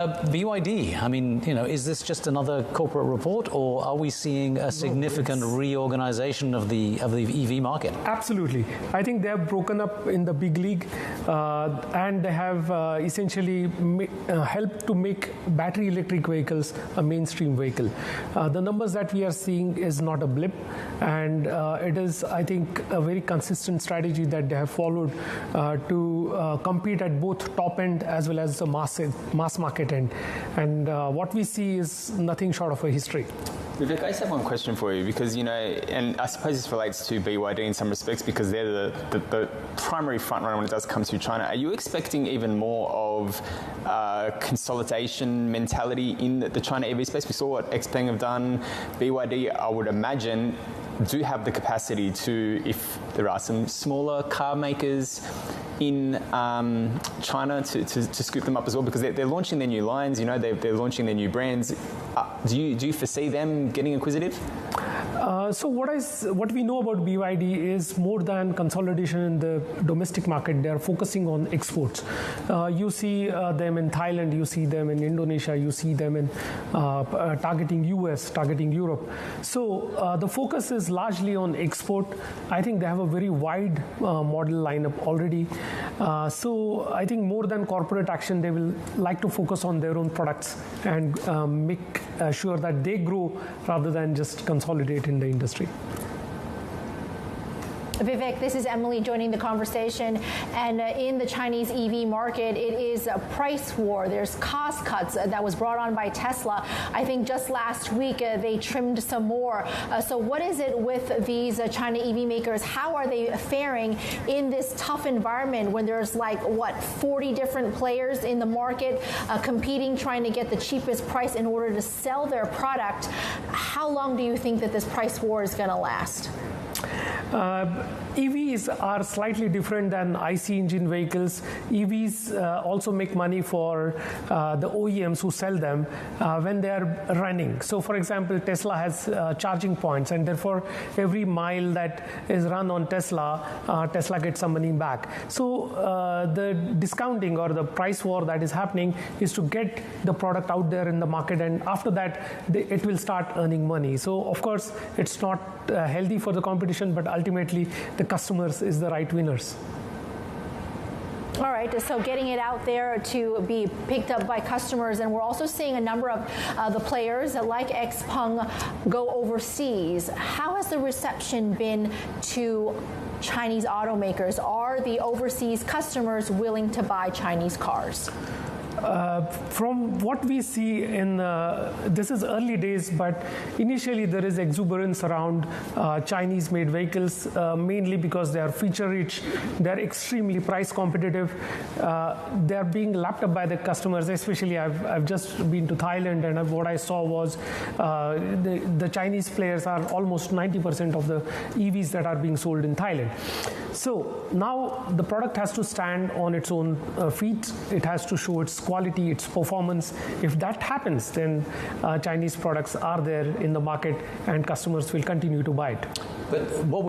BYD, I mean, is this just another corporate report, or are we seeing a significant reorganization of the EV market? Absolutely. I think they have broken up in the big league, and they have essentially helped to make battery electric vehicles a mainstream vehicle. The numbers that we are seeing is not a blip, and it is, I think, a very consistent strategy that they have followed to compete at both top end as well as the mass market end. And what we see is nothing short of a history. Vivek, I just have one question for you because, and I suppose this relates to BYD in some respects because they're the primary front runner when it does come to China. Are you expecting even more of consolidation mentality in the China EV space? We saw what XPeng have done. BYD, I would imagine, do have the capacity to, if there are some smaller car makers in China, to scoop them up as well, because they're launching their new lines, they're launching their new brands. Do you foresee them getting inquisitive? So what we know about BYD is more than consolidation in the domestic market. They are focusing on exports. You see them in Thailand, you see them in Indonesia, you see them in targeting US, targeting Europe. So the focus is largely on export. I think they have a very wide model lineup already. So I think more than corporate action, they will like to focus on their own products and make sure that they grow rather than just consolidate in the industry. Vivek, this is Emily joining the conversation. And in the Chinese EV market, it is a price war. There's cost cuts that was brought on by Tesla. I think just last week they trimmed some more. So what is it with these China EV makers? How are they faring in this tough environment when there's 40 different players in the market competing, trying to get the cheapest price in order to sell their product? How long do you think that this price war is going to last? EVs are slightly different than IC engine vehicles. EVs also make money for the OEMs who sell them when they are running. So, for example, Tesla has charging points, and therefore every mile that is run on Tesla, Tesla gets some money back. So the discounting or the price war that is happening is to get the product out there in the market, and after that it will start earning money. So, of course, it's not healthy for the competition, but ultimately the customers is the right winners. All right, so getting it out there to be picked up by customers, and we're also seeing a number of the players like XPeng go overseas. How has the reception been to Chinese automakers? Are the overseas customers willing to buy Chinese cars? From what we see this is early days, but initially there is exuberance around Chinese-made vehicles, mainly because they are feature-rich, they are extremely price competitive, they are being lapped up by the customers. Especially, I've just been to Thailand, and what I saw was the Chinese players are almost 90% of the EVs that are being sold in Thailand. So now the product has to stand on its own feet. It has to show its quality, its performance. If that happens, then Chinese products are there in the market and customers will continue to buy it. But what